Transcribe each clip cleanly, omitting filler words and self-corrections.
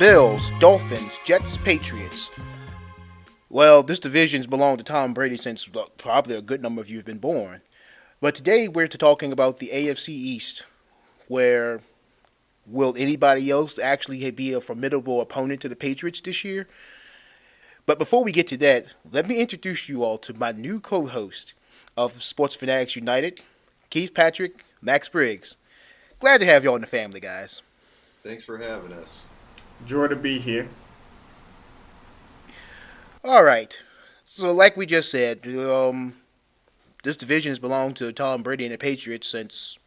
Bills, Dolphins, Jets, Patriots. Well, this division's belonged to Tom Brady since probably a good number of you have been born. But today we're talking about the AFC East, where will anybody else actually be a formidable opponent to the Patriots this year? But before we get to that, let me introduce you all to my new co-host of Sports Fanatics United, Keith Patrick, Max Briggs. Glad to have you all in the family, guys. Thanks for having us. Joy to be here. All right. So, like we just said, this division has belonged to Tom Brady and the Patriots since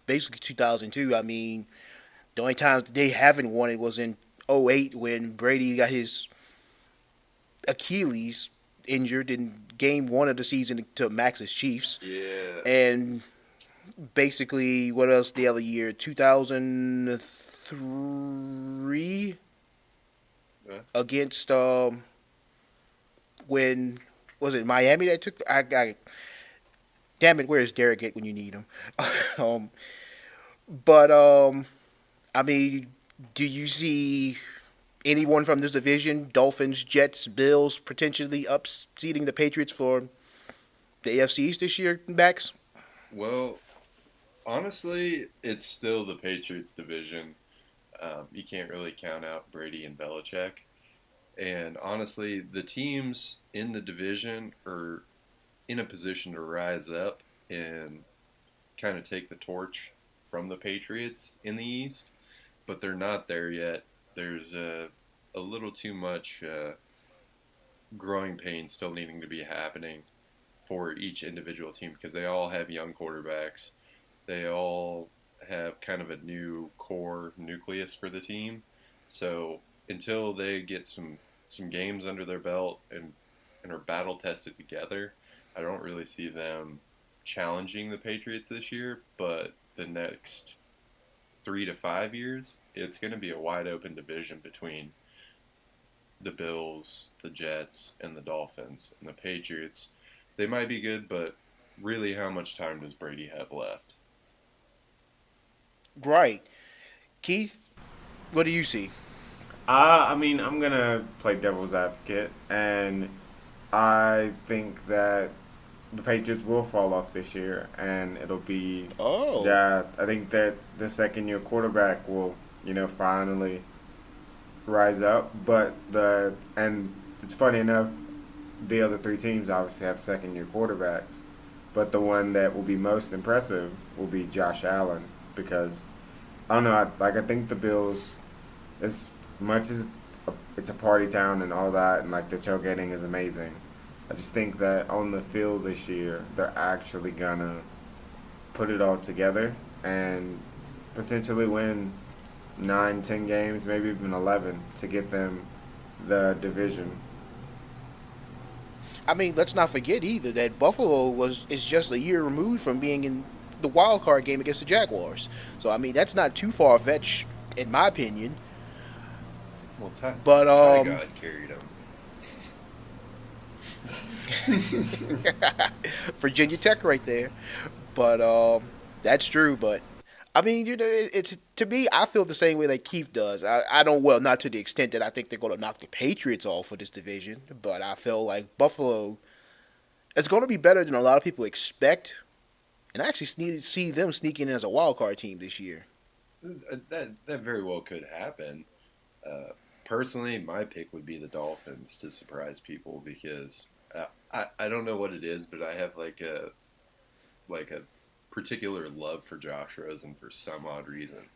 basically 2002. I mean, the only time they haven't won it was in '08 when Brady got his Achilles injured in game one of the season to Max's Chiefs. Yeah. And basically, what else the other year? 2003 against when was it Miami that took? I damn it, where's Derek at when you need him? um, but I mean, do you see anyone from this division, Dolphins, Jets, Bills, potentially upseating the Patriots for the AFC East this year, Max? Well, honestly, it's still the Patriots division. You can't really count out Brady and Belichick. And honestly, the teams in the division are in a position to rise up and kind of take the torch from the Patriots in the East, but they're not there yet. There's a little too much growing pains still needing to be happening for each individual team because they all have young quarterbacks. They all have kind of a new core nucleus for the team. So until they get some games under their belt and are battle tested together, I don't really see them challenging the Patriots this year. But the next 3 to 5 years, it's going to be a wide open division between the Bills, the Jets, and the Dolphins. And the Patriots, they might be good, but really, how much time does Brady have left? Right. Keith, what do you see? I'm gonna play devil's advocate, and I think that the Patriots will fall off this year, and it'll be, Oh, yeah. I think that the second year quarterback will, finally rise up. But it's funny enough, the other three teams obviously have second year quarterbacks, but the one that will be most impressive will be Josh Allen because I don't know. I think the Bills, as much as it's a party town and all that, and like the tailgating is amazing. I just think that on the field this year, they're actually gonna put it all together and potentially win 9, 10 games, maybe even 11 to get them the division. I mean, let's not forget either that Buffalo is just a year removed from being in the wild card game against the Jaguars. So I mean, that's not too far fetched, in my opinion. Well, But Ty God carried them. Virginia Tech right there. But that's true. But I mean, it's to me, I feel the same way that Keith does. I don't, well, not to the extent that I think they're going to knock the Patriots off for this division, but I feel like Buffalo is going to be better than a lot of people expect, and I actually see them sneaking in as a wild card team this year. That very well could happen. Personally, my pick would be the Dolphins to surprise people because I don't know what it is, but I have like a particular love for Josh Rosen for some odd reason,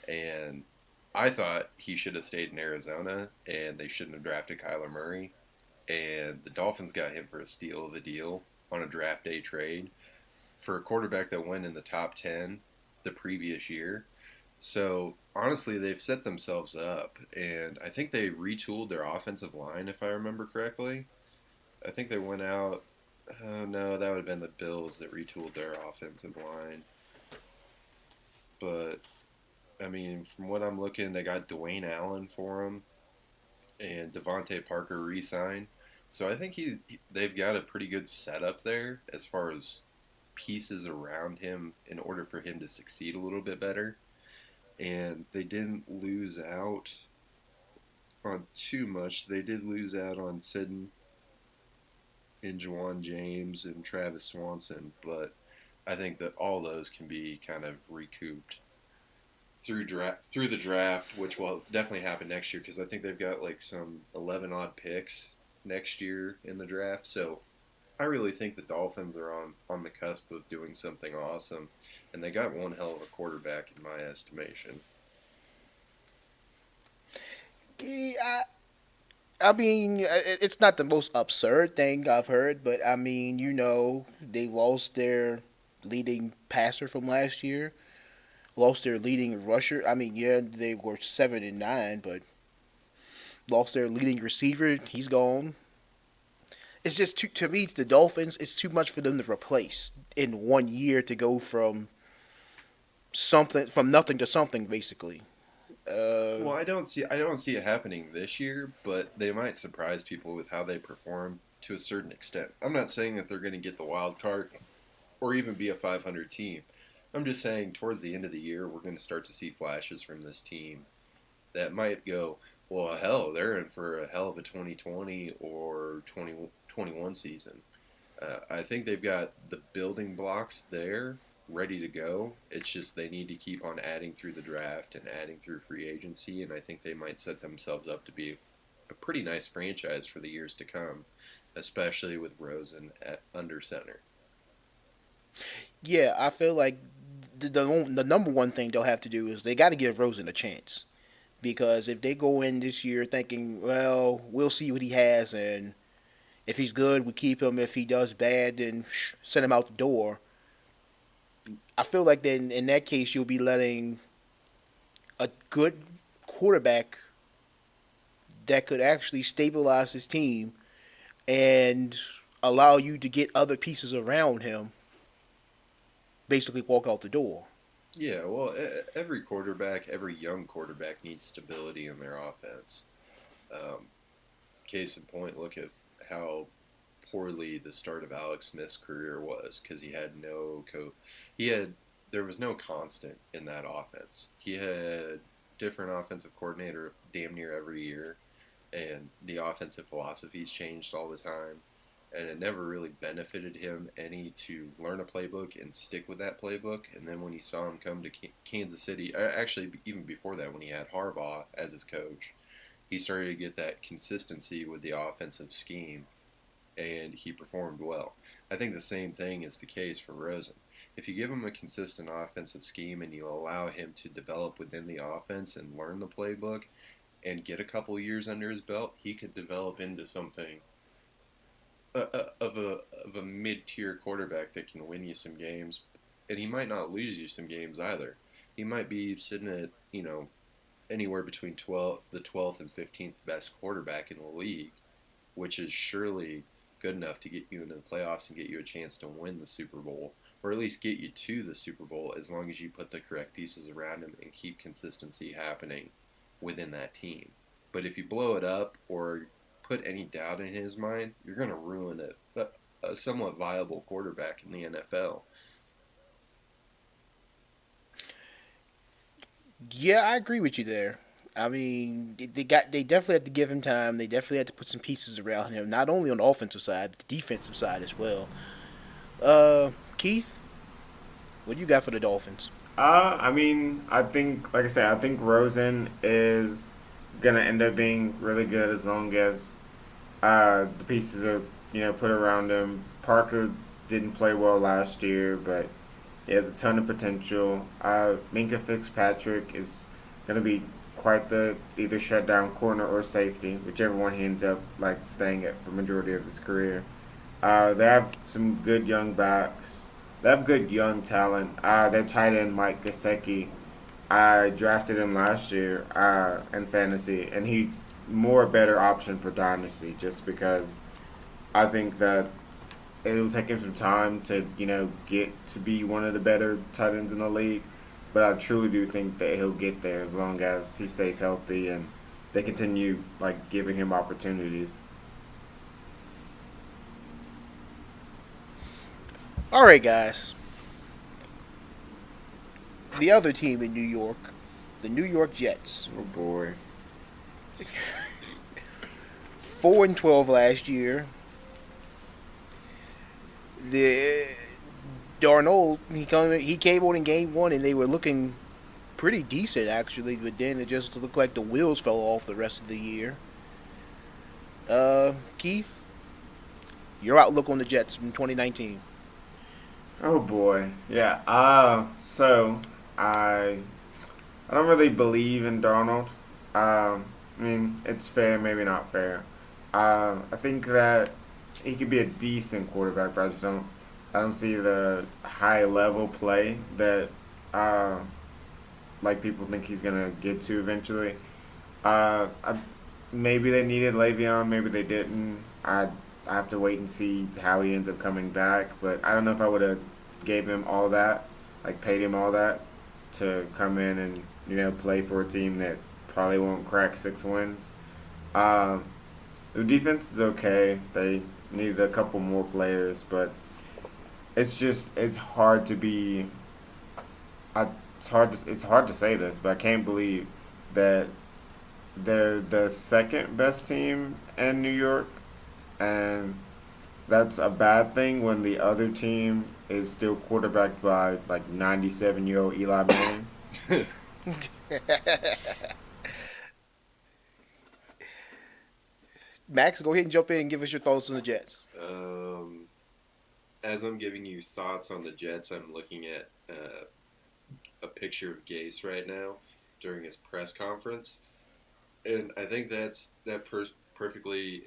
and I thought he should have stayed in Arizona, and they shouldn't have drafted Kyler Murray, and the Dolphins got him for a steal of a deal on a draft day trade for a quarterback that went in the top 10 the previous year. So honestly, they've set themselves up, and I think they retooled their offensive line, if I remember correctly. I think they went out. Oh no, that would have been the Bills that retooled their offensive line. But I mean, from what I'm looking, they got Dwayne Allen for him, and Devontae Parker re-signed. So I think they've got a pretty good setup there as far as pieces around him in order for him to succeed a little bit better. And they didn't lose out on too much. They did lose out on Sidden and Juwan James and Travis Swanson, but I think that all those can be kind of recouped through the draft, which will definitely happen next year because I think they've got like some 11 odd picks next year in the draft. So I really think the Dolphins are on the cusp of doing something awesome, and they got one hell of a quarterback in my estimation. Yeah, I mean, it's not the most absurd thing I've heard, but I mean, they lost their leading passer from last year, lost their leading rusher. I mean, yeah, they were 7-9, but lost their leading receiver. He's gone. It's just to me, the Dolphins. It's too much for them to replace in 1 year to go from nothing to something, basically. Uh, Well, I don't see it happening this year, but they might surprise people with how they perform to a certain extent. I'm not saying that they're going to get the wild card or even be a 500 team. I'm just saying towards the end of the year, we're going to start to see flashes from this team that might go, well, hell, they're in for a hell of a 2020 or 2021 season. I think they've got the building blocks there ready to go. It's just they need to keep on adding through the draft and adding through free agency, and I think they might set themselves up to be a pretty nice franchise for the years to come, especially with Rosen at under center. yeah, I feel like the number one thing they'll have to do is they got to give Rosen a chance because if they go in this year thinking, well, we'll see what he has, and if he's good, we keep him. If he does bad, then send him out the door. I feel like then in that case you'll be letting a good quarterback that could actually stabilize his team and allow you to get other pieces around him basically walk out the door. Yeah, well, every quarterback, every young quarterback needs stability in their offense. Um, Case in point, look at how poorly the start of Alex Smith's career was because he had no he had there was no constant in that offense. He had different offensive coordinator damn near every year, and the offensive philosophies changed all the time, and it never really benefited him any to learn a playbook and stick with that playbook. And then when he saw him come to Kansas City, actually even before that, when he had Harbaugh as his coach, he started to get that consistency with the offensive scheme, and he performed well. I think the same thing is the case for Rosen. If you give him a consistent offensive scheme and you allow him to develop within the offense and learn the playbook and get a couple years under his belt, he could develop into something of a mid-tier quarterback that can win you some games, and he might not lose you some games either. He might be sitting at anywhere between 12th and 15th best quarterback in the league, which is surely good enough to get you into the playoffs and get you a chance to win the Super Bowl, or at least get you to the Super Bowl as long as you put the correct pieces around him and keep consistency happening within that team. But if you blow it up or put any doubt in his mind, you're going to ruin a somewhat viable quarterback in the NFL. Yeah, I agree with you there. I mean, they definitely have to give him time. They definitely have to put some pieces around him, not only on the offensive side, but the defensive side as well. Keith, what do you got for the Dolphins? I mean, I think, like I said, I think Rosen is gonna end up being really good as long as the pieces are put around him. Parker didn't play well last year, but he has a ton of potential. Minka Fitzpatrick is gonna be quite the either shutdown corner or safety, whichever one he ends up like staying at for majority of his career. They have some good young backs. They have good young talent. Their tight end Mike Gesicki, I drafted him last year in fantasy, and he's more a better option for dynasty just because I think that it'll take him some time to get to be one of the better tight ends in the league. But I truly do think that he'll get there as long as he stays healthy and they continue like giving him opportunities. All right, guys. The other team in New York, the New York Jets. Oh boy. 4-12 last year. The Darnold he came on in game one and they were looking pretty decent actually, but then it just looked like the wheels fell off the rest of the year. Keith, your outlook on the Jets in 2019? Oh boy, yeah. So I I don't really believe in Donald. I mean, it's fair, maybe not fair. I think that he could be a decent quarterback, but I don't see the high level play that uh, like people think he's gonna get to eventually. I, maybe they needed Le'Veon, maybe they didn't. I have to wait and see how he ends up coming back, but I don't know if I would have gave him all that, like paid him all that to come in and play for a team that probably won't crack 6 wins. Um, the defense is okay. They needed a couple more players, but it's hard to be. It's hard to say this, but I can't believe that they're the second best team in New York, and that's a bad thing when the other team is still quarterbacked by like 97-year-old Eli Manning. Max, go ahead and jump in and give us your thoughts on the Jets. um, as I'm giving you thoughts on the Jets, I'm looking at a picture of Gase right now during his press conference, and I think perfectly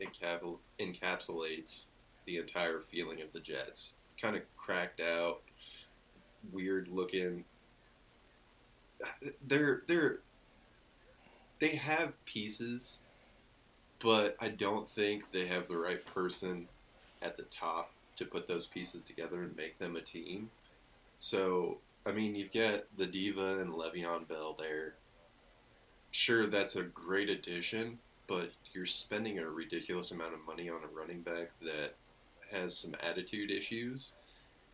encapsulates the entire feeling of the Jets. Kind of cracked out, weird looking. They're they have pieces, but I don't think they have the right person at the top to put those pieces together and make them a team. So, I mean, you've got the Diva and Le'Veon Bell there. Sure, that's a great addition, but you're spending a ridiculous amount of money on a running back that has some attitude issues.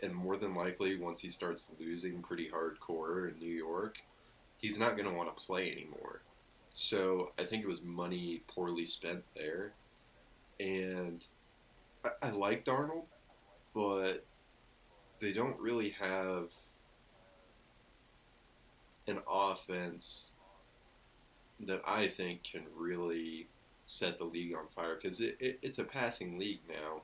And more than likely, once he starts losing pretty hardcore in New York, he's not going to want to play anymore. So I think it was money poorly spent there. And I like Darnold, but they don't really have an offense that I think can really set the league on fire because it's a passing league now.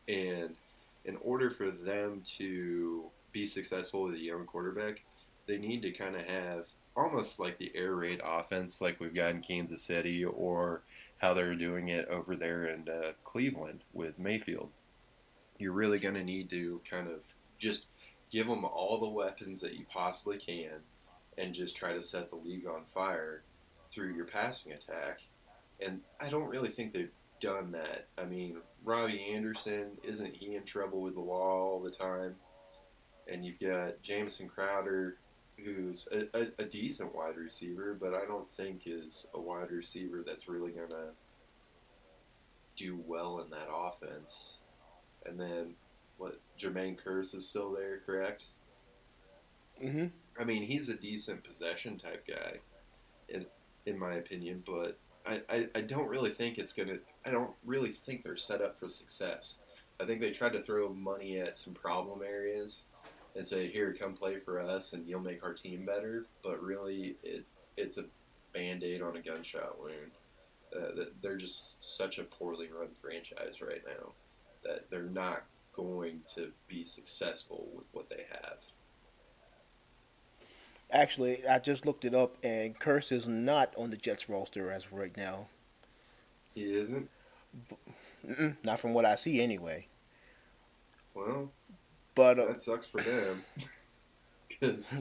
And in order for them to be successful with a young quarterback, they need to kind of have almost like the air raid offense like we've got in Kansas City or how they're doing it over there in Cleveland with Mayfield. You're really going to need to kind of just give them all the weapons that you possibly can and just try to set the league on fire through your passing attack. And I don't really think they've done that. I mean, Robbie Anderson, isn't he in trouble with the law all the time? And you've got Jamison Crowder, who's a decent wide receiver, but I don't think is a wide receiver that's really going to do well in that offense. And then, Jermaine Curse is still there, correct? Mm-hmm. I mean, he's a decent possession type guy, in in my opinion, but I don't really think I don't really think they're set up for success. I think they tried to throw money at some problem areas and say, "Here, come play for us, and you'll make our team better." But really, it's a band aid on a gunshot wound. They're just such a poorly run franchise right now that they're not going to be successful with what they have. Actually, I just looked it up, and Curse is not on the Jets roster as of right now. He isn't. Not from what I see, anyway. Well, But that sucks for them because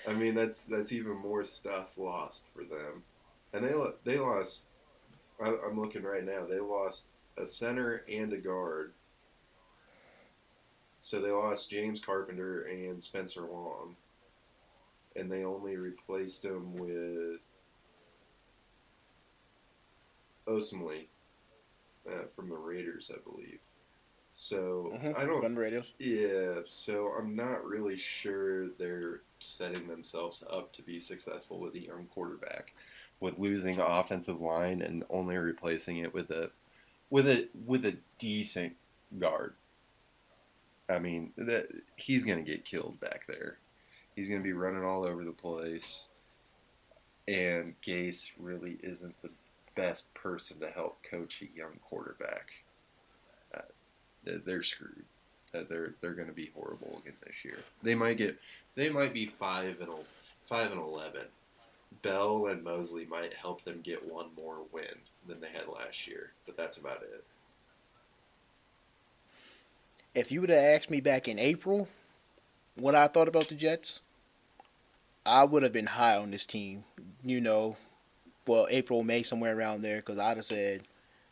I mean that's even more stuff lost for them, and they lost. I'm looking right now. They lost a center and a guard, so they lost James Carpenter and Spencer Long, and they only replaced him with Osamley from the Raiders, I believe. So I don't. Gun Raiders. Yeah, so I'm not really sure they're setting themselves up to be successful with a young quarterback, with losing offensive line and only replacing it with a with a decent guard. I mean, that he's going to get killed back there. He's going to be running all over the place, and Gase really isn't the best person to help coach a young quarterback. Uh, they're screwed. They're going to be horrible again this year. They might be 5-11. Bell and Mosley might help them get one more win than they had last year, but that's about it. If you would have asked me back in April what I thought about the Jets, I would have been high on this team. You know, well, April, May, somewhere around there, because I'd have said,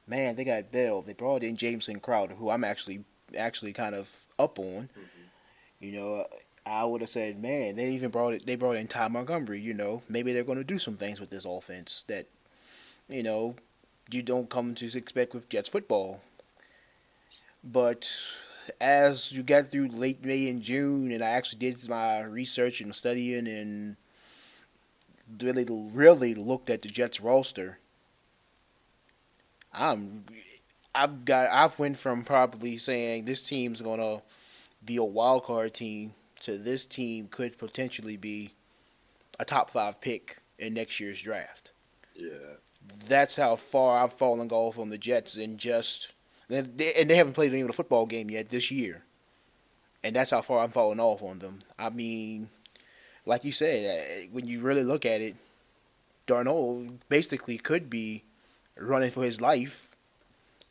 man, they got Bell. They brought in Jameson Crowder, who I'm actually kind of up on. Mm-hmm. You know, I would have said, man, they even brought it. They brought in Ty Montgomery. You know, maybe they're going to do some things with this offense that you know you don't come to expect with Jets football. But as you got through late May and June, and I actually did my research and studying and really looked at the Jets roster, I'm I've went from probably saying this team's gonna be a wild card team to this team could potentially be a top five pick in next year's draft. Yeah. That's how far I've fallen off on the Jets in just and they haven't played even a football game yet this year, and that's how far I'm falling off on them. I mean, like you said, when you really look at it, Darnold basically could be running for his life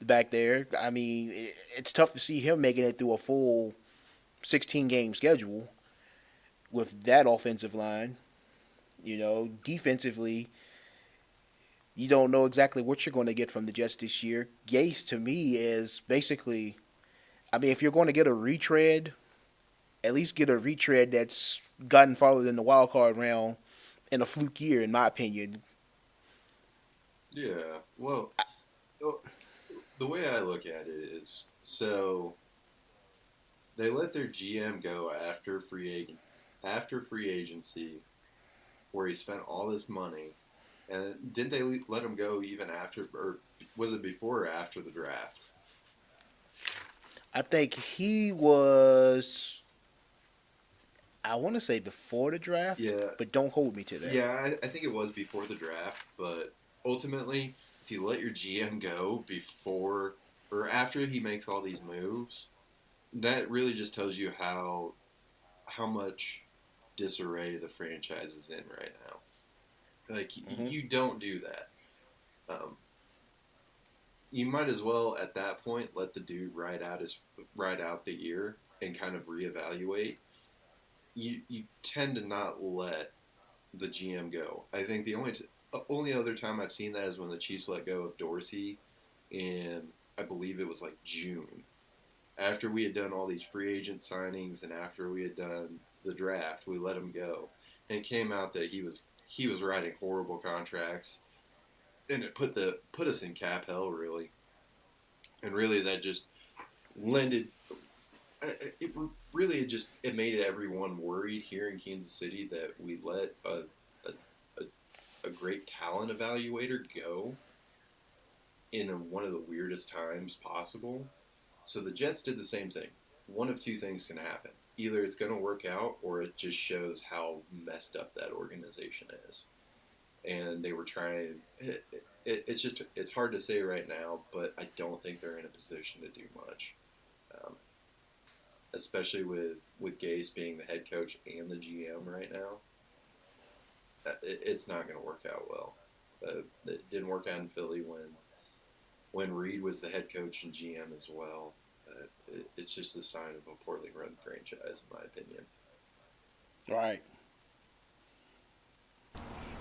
back there. I mean, it's tough to see him making it through a full 16 game schedule with that offensive line. You know, defensively, you don't know exactly what you're going to get from the Jets this year. Gase, to me, is basically, I mean, if you're going to get a retread, at least get a retread that's gotten farther than the wild card round in a fluke year, in my opinion. Yeah. Well, the way I look at it is so they let their GM go after free agency, where he spent all this money, and didn't they let him go even after, or was it before or after the draft? I think he was, I want to say before the draft, Yeah, but don't hold me to that. yeah, I think it was before the draft, but ultimately, if you let your GM go before or after he makes all these moves, that really just tells you how much disarray the franchise is in right now. Like Hmm. you don't do that. Um, you might as well at that point let the dude ride out the year and kind of reevaluate. You tend to not let the GM go. I think the only other time I've seen that is when the Chiefs let go of Dorsey in, I believe it was like June, after we had done all these free agent signings and after we had done the draft. We let him go, and it came out that he was writing horrible contracts, and it put us in cap hell really, and really that just lended. It really it made everyone worried here in Kansas City that we let a, a great talent evaluator go in one of the weirdest times possible. So the Jets did the same thing. One of two things can happen. Either it's going to work out or it just shows how messed up that organization is. And they were trying. It's hard to say right now, but I don't think they're in a position to do much, um, especially with Gase being the head coach and the GM right now. It's not going to work out well. It didn't work out in Philly when Reed was the head coach and GM as well. It's just a sign of a poorly run franchise, in my opinion. All right.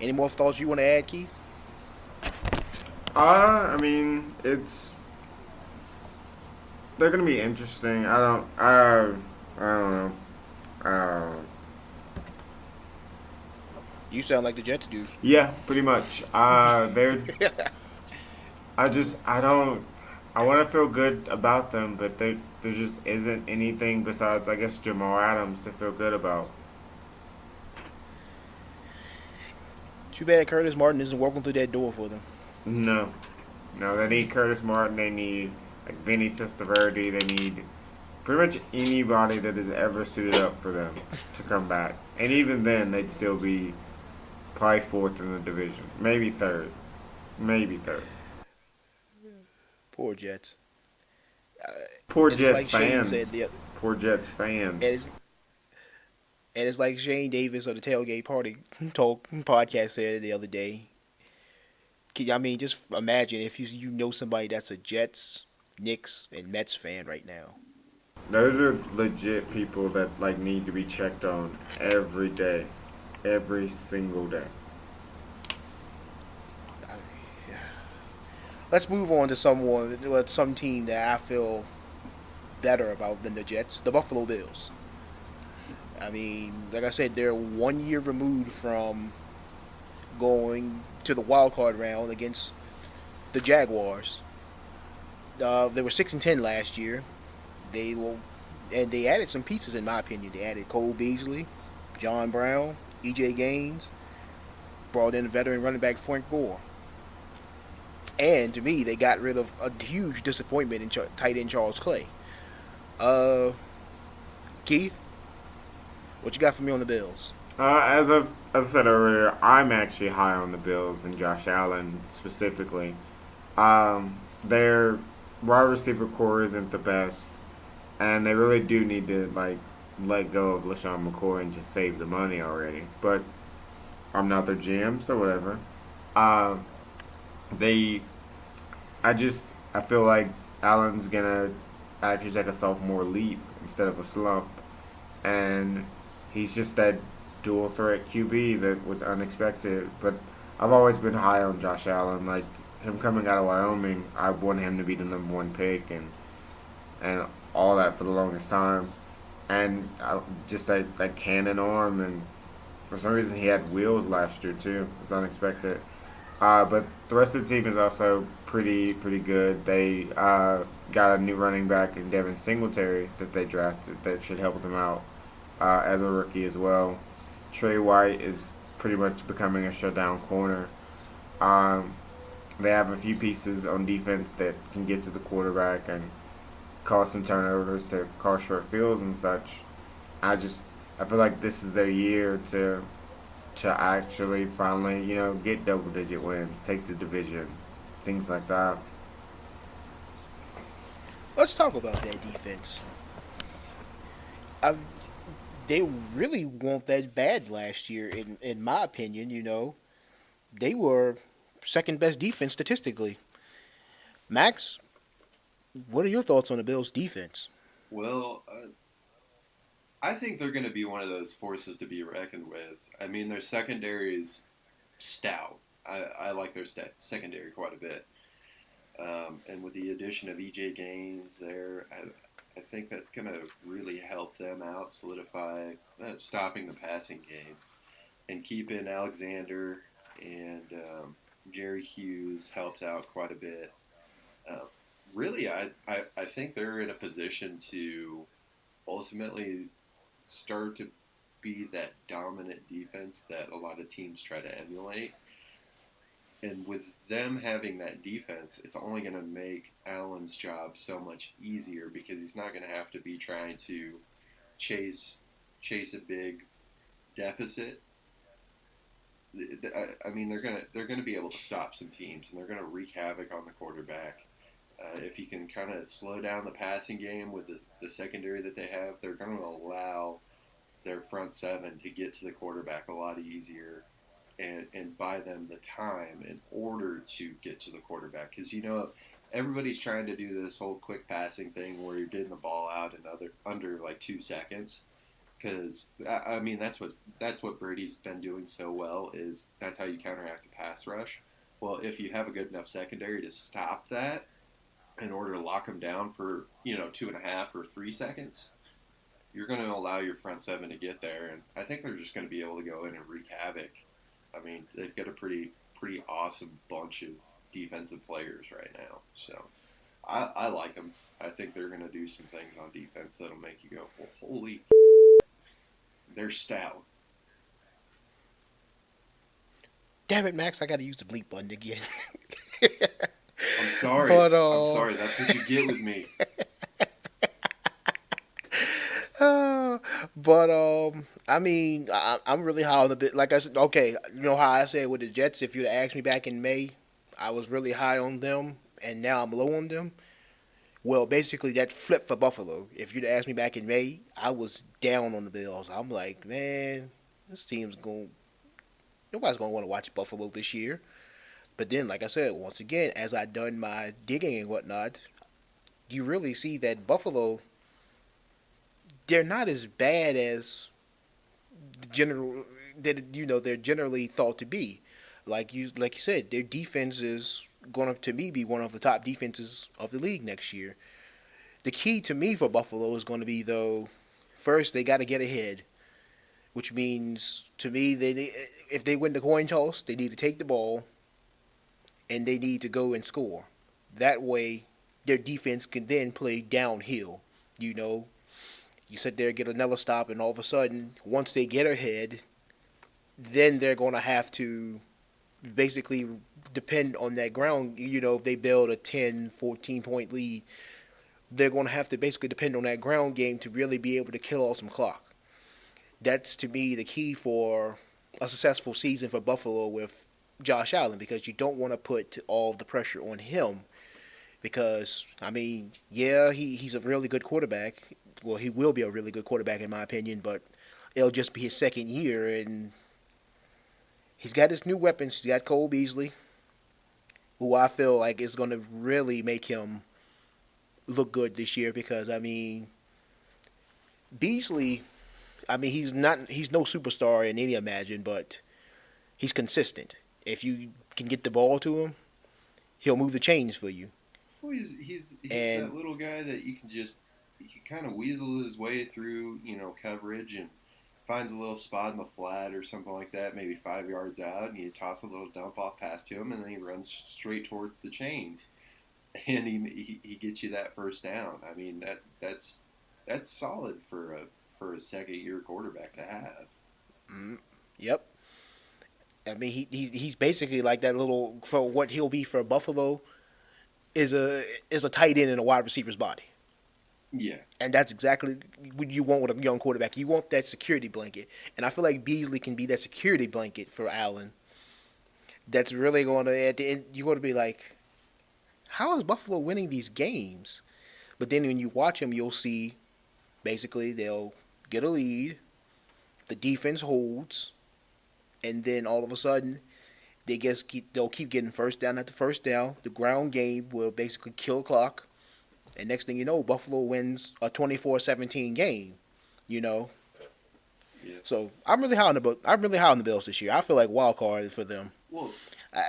Any more thoughts you want to add, Keith? I mean, they're gonna be interesting. I don't know. Uh, You sound like the Jets do. yeah, pretty much. I don't. I want to feel good about them, but there just isn't anything besides, I guess, Jamal Adams to feel good about. Too bad Curtis Martin isn't walking through that door for them. No, No, they need Curtis Martin. They need like Vinny Testaverde. They need pretty much anybody that has ever suited up for them to come back. And even then, they'd still be probably fourth in the division, maybe third, maybe third. Poor Jets. Uh, Poor and it's Jets like Shane fans. said the Poor Jets and fans. it's like Shane Davis of the Tailgate Party Talk podcast said the other day. I mean, just imagine if you know somebody that's a Jets, Knicks, and Mets fan right now. Those are legit people that like need to be checked on every day, every single day. I, let's move on to some team that I feel better about than the Jets, the Buffalo Bills. I mean, like I said, they're 1 year removed from going to the wild card round against the Jaguars. They were 6-10 last year. They will, and they added some pieces in my opinion. They added Cole Beasley, John Brown, E.J. Gaines, brought in veteran running back Frank Gore. And to me, they got rid of a huge disappointment in tight end Charles Clay. Uh, Keith, what you got for me on the Bills? As I said earlier, I'm actually high on the Bills and Josh Allen specifically. Their wide receiver core isn't the best, and they really do need to like let go of LaShawn McCoy and just save the money already. But I'm not their GM, so whatever. Um, they, I feel like Allen's gonna actually take a sophomore leap instead of a slump, and he's just that dual threat QB that was unexpected. But I've always been high on Josh Allen. Like him coming out of Wyoming, I want him to be the number one pick and all that for the longest time. And just that cannon arm, and for some reason he had wheels last year too. It was unexpected. But the rest of the team is also pretty good. They got a new running back in Devin Singletary that they drafted that should help them out as a rookie as well. Trey White is pretty much becoming a shutdown corner. Um, they have a few pieces on defense that can get to the quarterback and cause some turnovers to cause short fields and such. I just I feel like this is their year to actually finally get double digit wins, take the division, things like that. Let's talk about that defense. I, they really weren't that bad last year, in my opinion. They were second best defense statistically. Max, what are your thoughts on the Bills' defense? Well, I think they're going to be one of those forces to be reckoned with. I mean, their secondary is stout. I like their secondary quite a bit. And with the addition of E.J. Gaines there, I think that's going to really help them out, solidify stopping the passing game, and keeping Alexander and Jerry Hughes helps out quite a bit. Uh, really, I think they're in a position to ultimately start to be that dominant defense that a lot of teams try to emulate. And with them having that defense, it's only going to make Allen's job so much easier because he's not going to have to be trying to chase chase a big deficit. I mean, they're gonna be able to stop some teams, and they're gonna wreak havoc on the quarterback. If you can kind of slow down the passing game with the secondary that they have, they're going to allow their front seven to get to the quarterback a lot easier and buy them the time in order to get to the quarterback. Because, everybody's trying to do this whole quick passing thing where you're getting the ball out in under like 2 seconds. Because I mean that's what Brady's been doing so well is that's how you counteract a pass rush. Well, if you have a good enough secondary to stop that, in order to lock them down for 2.5 or 3 seconds, you're going to allow your front seven to get there, and I think they're just going to be able to go in and wreak havoc. I mean, they've got a pretty awesome bunch of defensive players right now, so I like them. I think they're going to do some things on defense that'll make you go, well, holy, they're stout. Damn it, Max! I got to use the bleep button again. I'm sorry. But I'm sorry. That's what you get with me. uh, I mean, I'm really high on the bit. Like I said, okay, you know how I said with the Jets. If you'd asked me back in May, I was really high on them, and now I'm low on them. Well, basically that flipped for Buffalo. If you'd asked me back in May, I was down on the Bills. I'm like, man, this team's going. Nobody's gonna want to watch Buffalo this year. But then, like I said, once again, as I done my digging and whatnot, you really see that Buffalo, they're not as bad as the general that they're generally thought to be. Like you said, their defense is going to me be one of the top defenses of the league next year. The key to me for Buffalo is going to be though, first they got to get ahead, which means to me if they win the coin toss, they need to take the ball and they need to go and score. That way, their defense can then play downhill. You know, you sit there, get another stop, and all of a sudden, once they get ahead, then they're going to have to basically depend on that ground. If they build a 10, 14 point lead, they're going to have to basically depend on that ground game to really be able to kill off some clock. That's to me the key for a successful season for Buffalo with Josh Allen because you don't want to put all the pressure on him because I mean, yeah, he's a really good quarterback. Well, he will be a really good quarterback in my opinion, but it'll just be his second year, and he's got his new weapons. He's got Cole Beasley, who I feel like is going to really make him look good this year because I mean, Beasley. I mean, he's no superstar in any imagine, but he's consistent. If you can get the ball to him, he'll move the chains for you. Well, he's that And little guy that you can kind of weasel his way through, coverage and finds a little spot in the flat or something like that, maybe 5 yards out, and you toss a little dump off pass to him, and then he runs straight towards the chains, and he gets you that first down. I mean that's solid for a second year quarterback to have. mm, yep, I mean he's basically like that little for what he'll be for Buffalo is a tight end in a wide receiver's body. Yeah, And that's exactly what you want with a young quarterback. You want that security blanket. And I feel like Beasley can be that security blanket for Allen. That's really going to, at the end, you're going to be like, how is Buffalo winning these games? But then when you watch them, you'll see basically they'll get a lead, the defense holds, and then all of a sudden they'll keep getting first down after first down. The ground game will basically kill clock, and next thing you know, Buffalo wins a 24-17 game. You know, yeah. so I'm really high on the Bills this year. I feel like wild card for them. Well, I,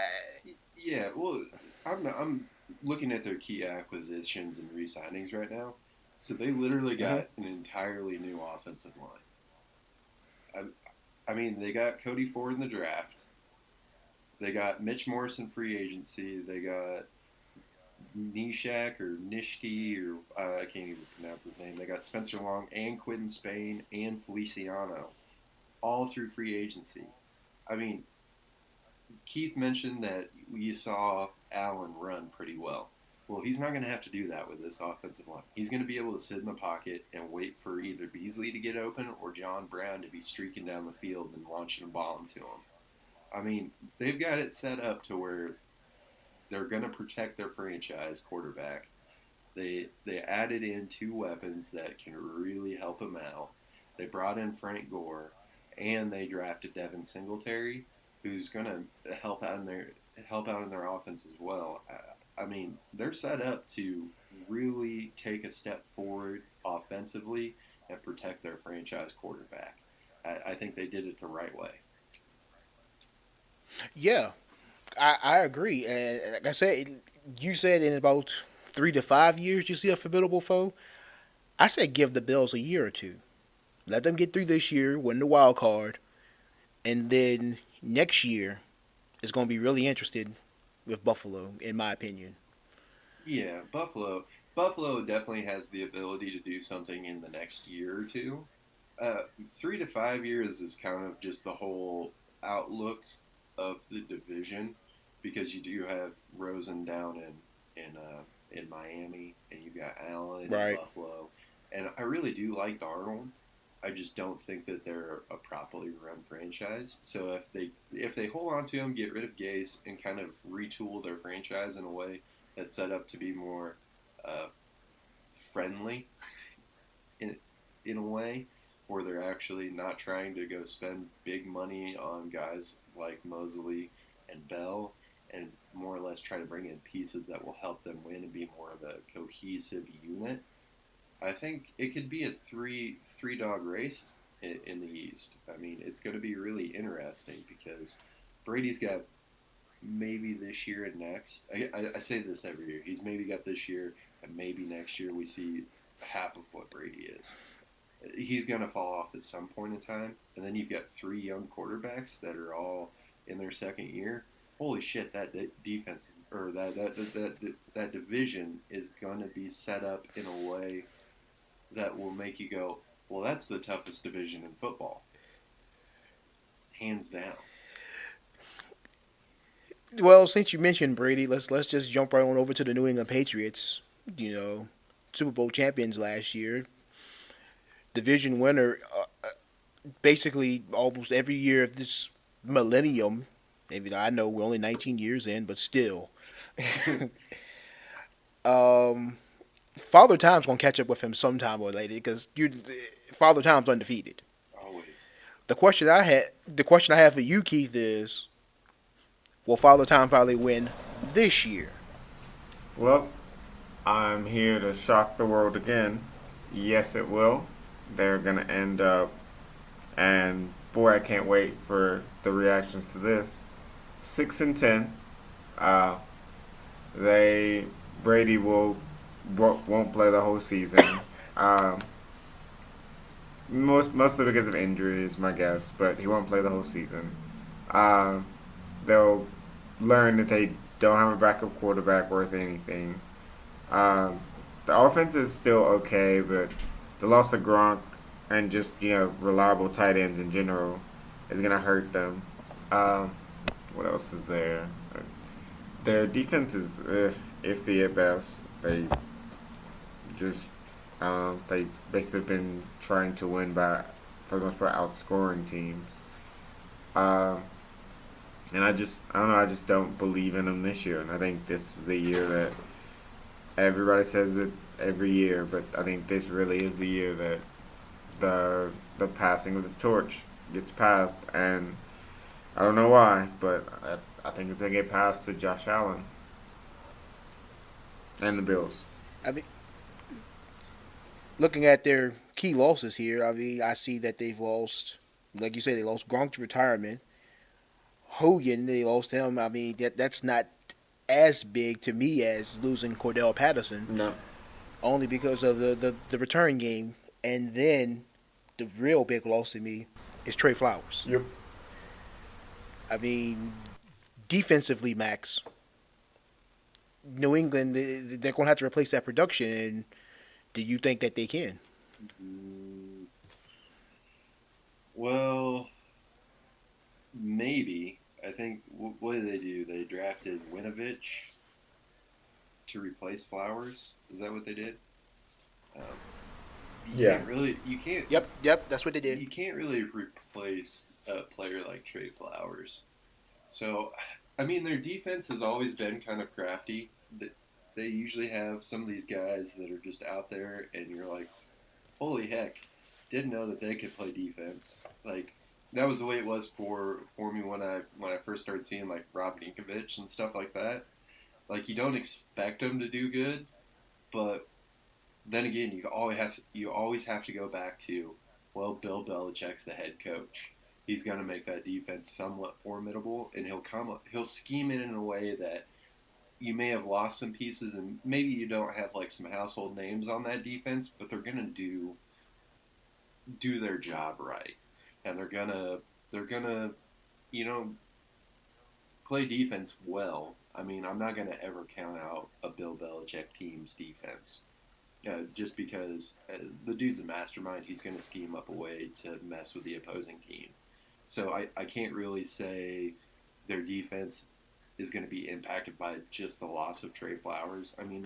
yeah. Well, I'm looking at their key acquisitions and re-signings right now. So they literally mhm. got an entirely new offensive line. I mean, they got Cody Ford in the draft. They got Mitch Morrison free agency. They got Nishak or Nishki or I can't even pronounce his name. They got Spencer Long and Quinton Spain and Feliciano all through free agency. I mean, Keith mentioned that we saw Allen run pretty well. Well, he's not going to have to do that with this offensive line. He's going to be able to sit in the pocket and wait for either Beasley to get open or John Brown to be streaking down the field and launching a bomb to him. I mean, they've got it set up to where they're going to protect their franchise quarterback. They added in two weapons that can really help him out. They brought in Frank Gore, and they drafted Devin Singletary, who's going to help out in their offense as well. I mean, they're set up to really take a step forward offensively and protect their franchise quarterback. I think they did it the right way. Yeah, I agree. And like I said, you said in about 3 to 5 years you see a formidable foe. I said give the Bills a year or two. Let them get through this year, win the wild card, and then next year is going to be really interested with Buffalo, in my opinion. Yeah, Buffalo definitely has the ability to do something in the next year or two. 3 to 5 years is kind of just the whole outlook of the division because you do have Rosen down in Miami, and you got Allen in Right. Buffalo, and I really do like Darnold. I just don't think that they're a properly run franchise. So if they hold on to him, get rid of Gase, and kind of retool their franchise in a way that's set up to be more uh, friendly in in a way, where they're actually not trying to go spend big money on guys like Mosley and Bell, and more or less try to bring in pieces that will help them win and be more of a cohesive unit. I think it could be a three dog race in the East. I mean, it's going to be really interesting because Brady's got maybe this year and next. I say this every year. He's maybe got this year, and maybe next year we see half of what Brady is. He's going to fall off at some point in time. And then you've got three young quarterbacks that are all in their second year. Holy shit! That defense or that division is going to be set up in a way that will make you go, well, that's the toughest division in football, hands down. Well, since you mentioned Brady, let's just jump right on over to the New England Patriots. You know, Super Bowl champions last year, division winner, basically almost every year of this millennium. Even though I know we're only 19 years in, but still, um, Father Time's gonna catch up with him sometime or later because Father Time's undefeated. Always. The question I have for you, Keith, is will Father Time finally win this year? Well, I'm here to shock the world again. Yes, it will. They're gonna end up, and boy, I can't wait for the reactions to this. 6-10. Uh, they Brady won't play the whole season. Um, mostly because of injuries, my guess, but he won't play the whole season. Uh, they'll learn that they don't have a backup quarterback worth anything. Um, the offense is still okay, but the loss of Gronk and just reliable tight ends in general is gonna hurt them. Um, what else is there? Their defense is iffy at best. Just they basically been trying to win by, for the most part, outscoring teams. Um, and I don't know, I just don't believe in them this year. And I think this is the year that everybody says it every year, but I think this really is the year that the passing of the torch gets passed, and I don't know why, but I think it's gonna get passed to Josh Allen and the Bills. I mean, looking at their key losses here, I mean, I see that they've lost, like you say, they lost Gronk to retirement. Hogan, they lost him. I mean, that's not as big to me as losing Cordell Patterson, No. only because of the return game. And then the real big loss to me is Trey Flowers. Yep. I mean, defensively, Max, New England, they're going to have to replace that production. And do you think that they can? Mm, well, maybe. I think what did they do? They drafted Winovich to replace Flowers. Is that what they did? Um, Yeah. you can't Yep, that's what they did. you can't really replace a player like Trey Flowers. So, I mean, their defense has always been kind of crafty. They usually have some of these guys that are just out there, and you're like, holy heck, didn't know that they could play defense. Like that was the way it was for me when I first started seeing like Rob Ninkovich and stuff like that. Like you don't expect them to do good, but then again, you always have to go back to, well, Bill Belichick's the head coach. He's going to make that defense somewhat formidable, and he'll scheme it in a way that you may have lost some pieces, and maybe you don't have like some household names on that defense, but they're going to do their job right, and they're gonna you know play defense well. I mean, I'm not going to ever count out a Bill Belichick team's defense. Just because the dude's a mastermind, he's going to scheme up a way to mess with the opposing team. So I can't really say their defense is going to be impacted by just the loss of Trey Flowers. I mean,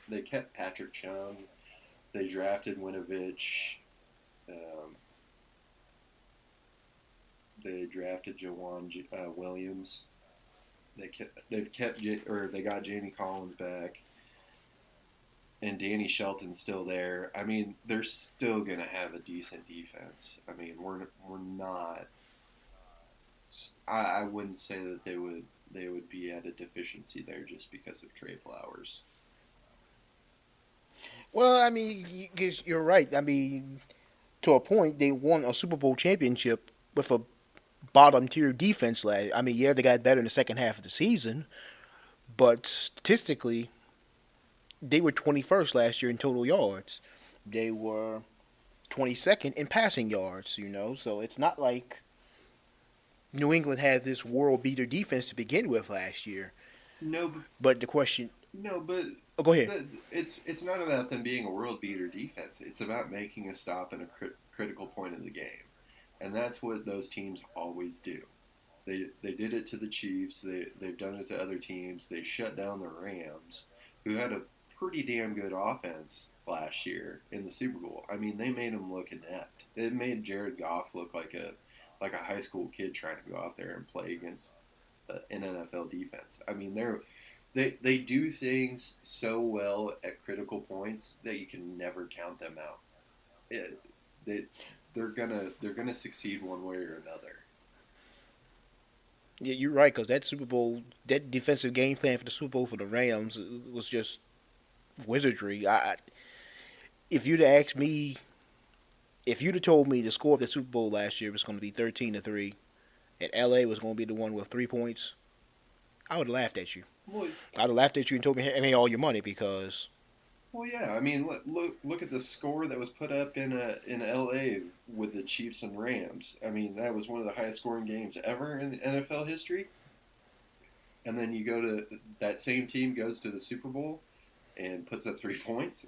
they kept Patrick Chung, they drafted Winovich, they drafted Jawan Williams. They got Jamie Collins back, and Danny Shelton's still there. I mean, they're still gonna have a decent defense. I mean, we're not. I wouldn't say that they would be at a deficiency there just because of Trey Flowers. Well, I mean, because you're right. I mean, to a point, they won a Super Bowl championship with a bottom tier defense last. I mean, yeah, they got better in the second half of the season, but statistically, they were 21st last year in total yards. They were 22nd in passing yards. So it's not like New England had this world beater defense to begin with last year. No, but the question. No, but go ahead. It's not about them being a world beater defense. It's about making a stop in a critical point of the game, and that's what those teams always do. They did it to the Chiefs. They've done it to other teams. They shut down the Rams, who had a pretty damn good offense last year in the Super Bowl. I mean, they made them look inept. It made Jared Goff look like a high school kid trying to go out there and play against an NFL defense. I mean, they do things so well at critical points that you can never count them out. They're gonna succeed one way or another. Yeah, you're right, because that Super Bowl, that defensive game plan for the Super Bowl for the Rams was just wizardry. If you'd have asked me, if you'd have told me the score of the Super Bowl last year was going to be 13-3, and LA was going to be the one with 3 points, I would have laughed at you. Well, I'd have laughed at you and told me, "Hey, all your money," because. Well, yeah. I mean, look at the score that was put up in LA with the Chiefs and Rams. I mean, that was one of the highest scoring games ever in NFL history. And then you go to that same team goes to the Super Bowl and puts up 3 points.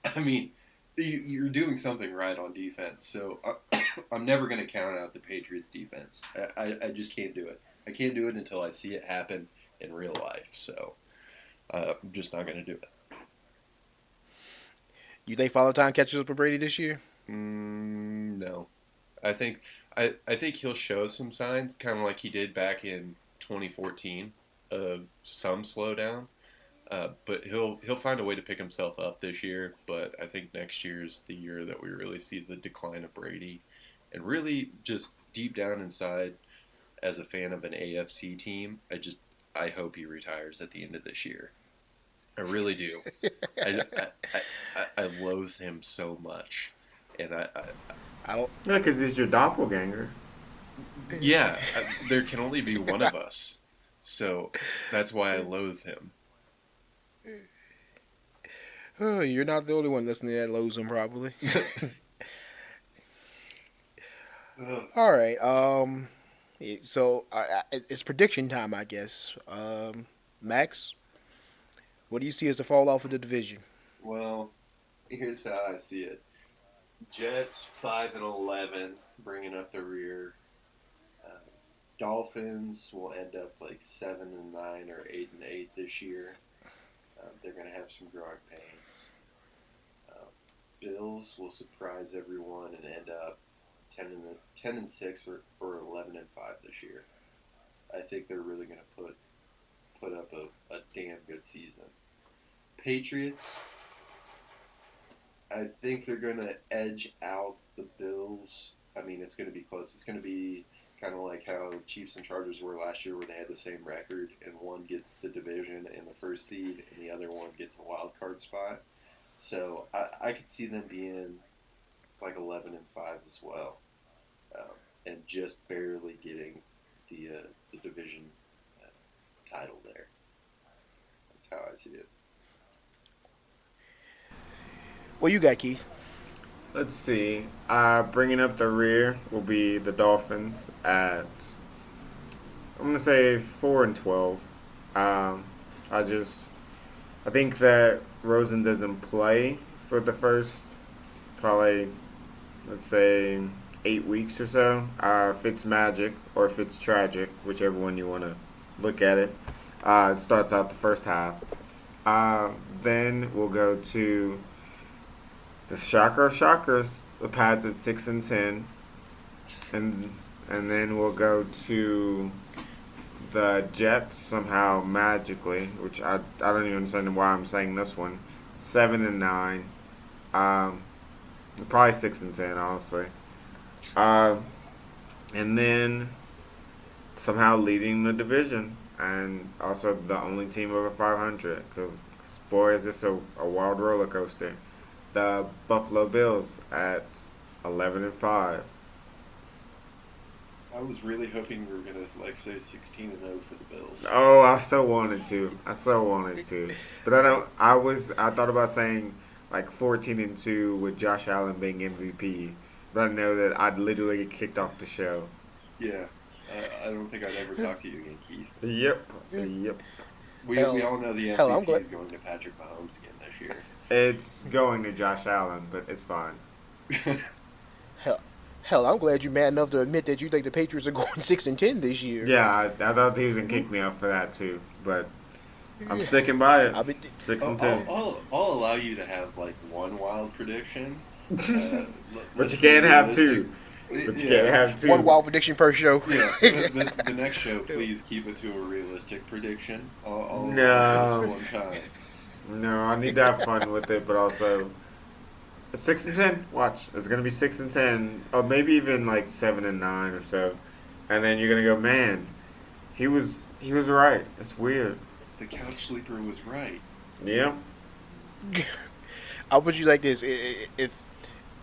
I mean, you're doing something right on defense. So I'm never going to count out the Patriots' defense. I just can't do it. I can't do it until I see it happen in real life. So I'm just not going to do it. You think Father Time catches up with Brady this year? No. I think he'll show some signs, kind of like he did back in 2014, of some slowdown. But he'll find a way to pick himself up this year. But I think next year's the year that we really see the decline of Brady, and really just deep down inside, as a fan of an AFC team, I hope he retires at the end of this year. I really do. I loathe him so much, and I don't. Yeah, because he's your doppelganger. Yeah, there can only be one of us, so that's why I loathe him. Oh, you're not the only one listening that loathes him, probably. All right. So it's prediction time, I guess. Max, what do you see as the fall off of the division? Well, here's how I see it. Jets 5-11, bringing up the rear. Dolphins will end up like 7-9 or 8-8 this year. They're going to have some growing pains. Bills will surprise everyone and end up 10-6 or 11-5 this year. I think they're really going to put up a damn good season. Patriots, I think they're going to edge out the Bills. I mean, it's going to be close. It's going to be kind of like how Chiefs and Chargers were last year, where they had the same record, and one gets the division and the first seed, and the other one gets a wild card spot. So I could see them being like 11-5 as well, and just barely getting the division title there. That's how I see it. What you got, Keith? Let's see. Bringing up the rear will be the Dolphins at, I'm going to say 4-12. I think that Rosen doesn't play for the first, probably, let's say, 8 weeks or so. If it's magic or if it's tragic, whichever one you want to look at it. It starts out the first half. Then we'll go to the shocker of shockers. The Pats at 6-10, and then we'll go to the Jets somehow magically, which I don't even understand why I'm saying this one. 7-9. Um, Probably 6-10, honestly. Um, and then somehow leading the division, and also the only team over 500. Cause boy, is this a wild roller coaster. The Buffalo Bills at 11-5. I was really hoping we were gonna say 16-0 for the Bills. Oh, I so wanted to. I so wanted to. But I don't. I thought about saying like 14-2 with Josh Allen being MVP. But I know that I'd literally get kicked off the show. Yeah, I don't think I'd ever talk to you again, Keith. Yep. Yep. We all know the Hell, I'm MVP glad. is going to Patrick Mahomes again this year. It's going to Josh Allen, but it's fine. Hell, hell, I'm glad you're mad enough to admit that you think the Patriots are going 6-10 this year. Yeah, I thought he was gonna kick me off for that too, but I'm sticking by it. I mean, 6-10. I'll allow you to have like one wild prediction, But you can't have two. But you can't have two. one wild prediction per show. Yeah, the next show, please keep it to a realistic prediction. I'll No. one time. No, I need to have fun with it, but also 6-10. Watch, it's gonna be 6-10, or maybe even like 7-9 or so, and then you're gonna go, man, he was right. It's weird. The couch sleeper was right. Yeah. I'll put you like this: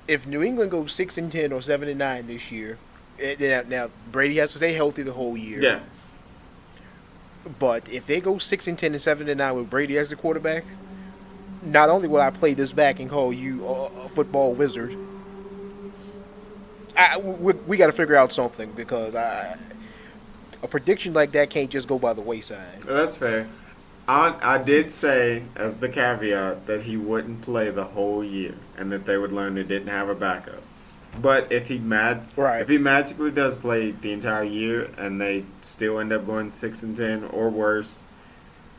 if New England goes 6-10 or 7-9 this year, now Brady has to stay healthy the whole year. Yeah. But if they go 6-10 and 7-9 with Brady as the quarterback, not only will I play this back and call you a football wizard, we got to figure out something because a prediction like that can't just go by the wayside. That's fair. I did say as the caveat that he wouldn't play the whole year and that they would learn they didn't have a backup. But if he magically does play the entire year and they still end up going 6-10 or worse,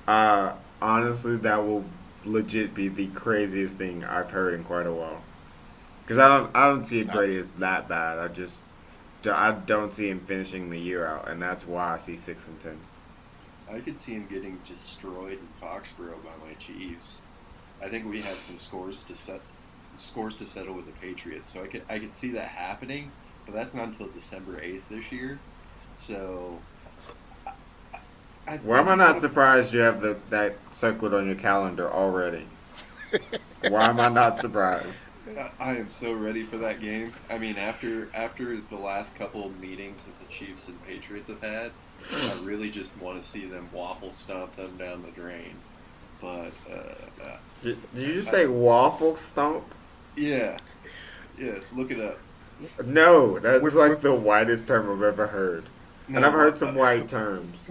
honestly, that will legit be the craziest thing I've heard in quite a while. Because I don't see Brady as that bad. I don't see him finishing the year out, and that's why I see 6-10. I could see him getting destroyed in Foxborough by my Chiefs. I think we have some scores to settle with the Patriots, so I could see that happening, but that's not until December 8th this year. So, Why am I not surprised you have that circled on your calendar already? Why am I not surprised? I am so ready for that game. I mean, after the last couple of meetings that the Chiefs and Patriots have had, I really just want to see them waffle stomp them down the drain. But Did you just say waffle stomp? yeah, look it up. No, that's like the whitest term I've ever heard. And I've heard some white terms.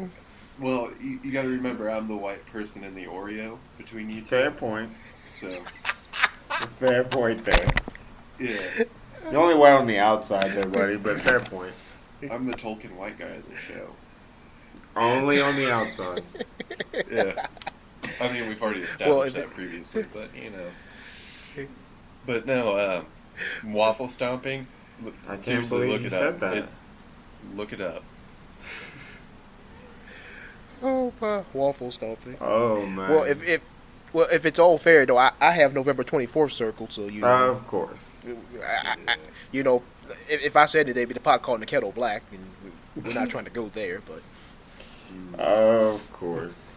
Well, you got to remember, I'm the white person in the Oreo between you two. Fair point. So, Fair point there. yeah, You're only white on the outside there, buddy, but fair point. I'm the Tolkien white guy of the show. Only on the outside. Yeah. I mean, we've already established that previously, but, you know. But no, waffle stomping, I can't seriously, believe look you it said up. that. Look it up. Oh, waffle stomping. Oh, man. Well, if it's all fair though, I have November 24th circled, so you know. Of course. You know, if I said it, they'd be the pot calling the kettle black, and we're not trying to go there. But Of course.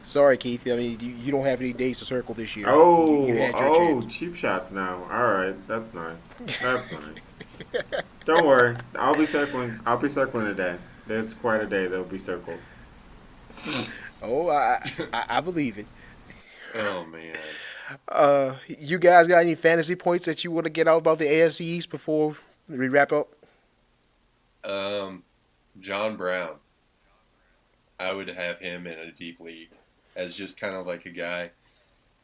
sorry, Keith. I mean, you don't have any days to circle this year. Oh, You had your chance. cheap shots now. All right, that's nice. That's nice. Don't worry, I'll be circling today. There's quite a day that'll be circled. Oh, I believe it. Oh, man. You guys got any fantasy points that you want to get out about the AFC East before we wrap up? John Brown. I would have him in a deep league as just kind of like a guy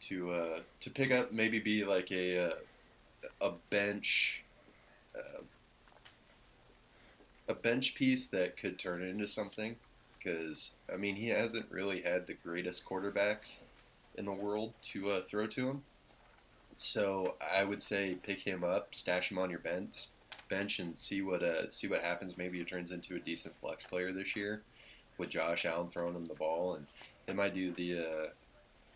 to pick up, maybe be like a bench a bench piece that could turn into something. Because I mean, he hasn't really had the greatest quarterbacks in the world to throw to him. So I would say pick him up, stash him on your bench, and see what happens. Maybe it turns into a decent flex player this year with Josh Allen throwing him the ball, and it might do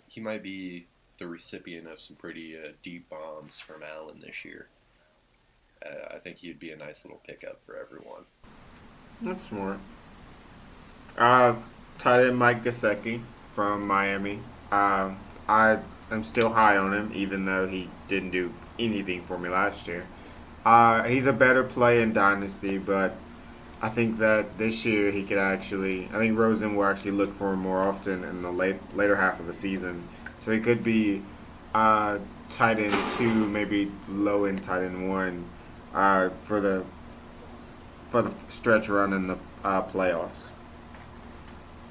he might be the recipient of some pretty deep bombs from Allen this year. I think he'd be a nice little pickup for everyone. That's smart. Uh, Tight end Mike Gesicki from Miami. I am still high on him, even though he didn't do anything for me last year. He's a better play in Dynasty, but I think that this year he could actually. I think Rosen will actually look for him more often in the later half of the season. So he could be tight end 2, maybe low end tight end 1 for the stretch run in the playoffs.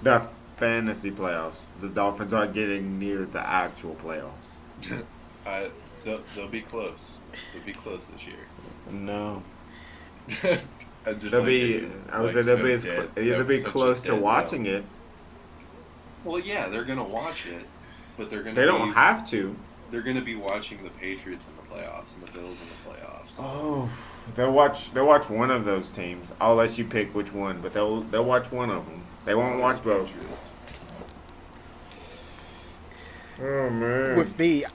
The fantasy playoffs. The Dolphins are getting near the actual playoffs. They'll be close. They'll be close this year. No. They'll be. I would say they'll be close to watching it. Well, yeah, they're gonna watch it, but they're gonna. They don't have to. They're gonna be watching the Patriots in the playoffs and the Bills in the playoffs. Oh, they'll watch one of those teams. I'll let you pick which one, but they'll watch one of them. They won't watch both. Patriots. Oh man. With me,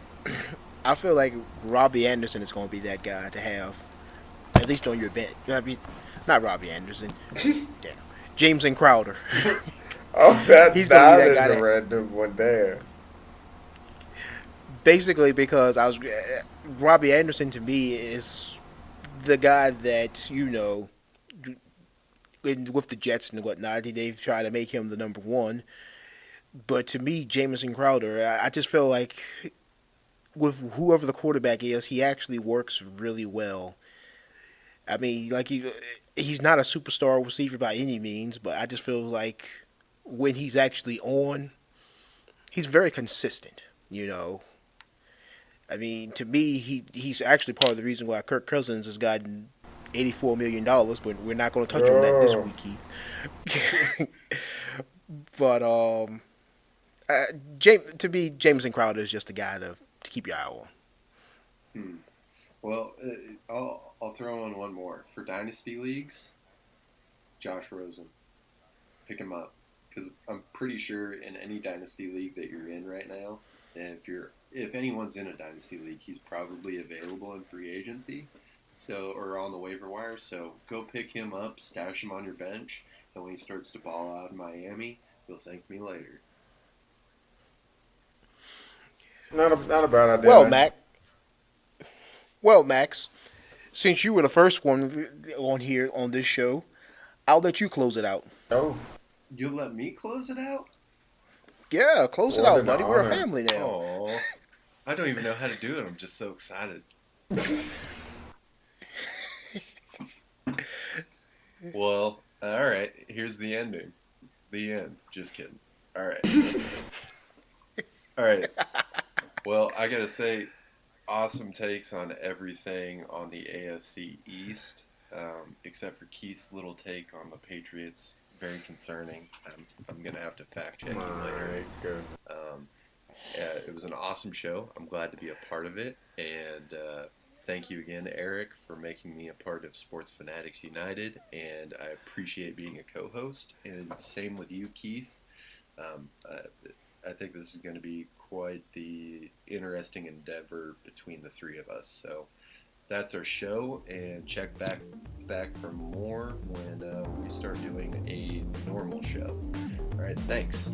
I feel like Robbie Anderson is going to be that guy to have, at least on your bench. I mean, not Robbie Anderson. Damn. Jameson Crowder. Oh, He's gonna be that guy is a random one there. Basically, because Robbie Anderson to me is the guy that with the Jets and whatnot, they've tried to make him the number one. But to me, Jamison Crowder, I just feel like with whoever the quarterback is, he actually works really well. I mean, like he's not a superstar receiver by any means, but I just feel like when he's actually on, he's very consistent. I mean, to me, he's actually part of the reason why Kirk Cousins has gotten $84 million, but we're not going to touch on that this week, Keith. But to me, Jameson Crowder is just a guy to keep your eye on. Well, I'll throw in one more for dynasty leagues. Josh Rosen, pick him up because I'm pretty sure in any dynasty league that you're in right now, and if anyone's in a dynasty league, he's probably available in free agency, or on the waiver wire. So go pick him up, stash him on your bench, and when he starts to ball out in Miami, you'll thank me later. Not a bad idea. Well, Max, since you were the first one on here on this show, I'll let you close it out. Oh, you'll let me close it out? Yeah, close it out, buddy. We're a family now. Oh, I don't even know how to do it. I'm just so excited. Well, all right. Here's the ending. The end. Just kidding. All right. All right. Well, I gotta say, awesome takes on everything on the AFC East, except for Keith's little take on the Patriots. Very concerning. I'm gonna have to fact check you later. Right, good. It was an awesome show. I'm glad to be a part of it, and thank you again, Eric, for making me a part of Sports Fanatics United. And I appreciate being a co-host. And same with you, Keith. I think this is going to be quite the interesting endeavor between the three of us. So that's our show, and check back for more when we start doing a normal show. All right, thanks.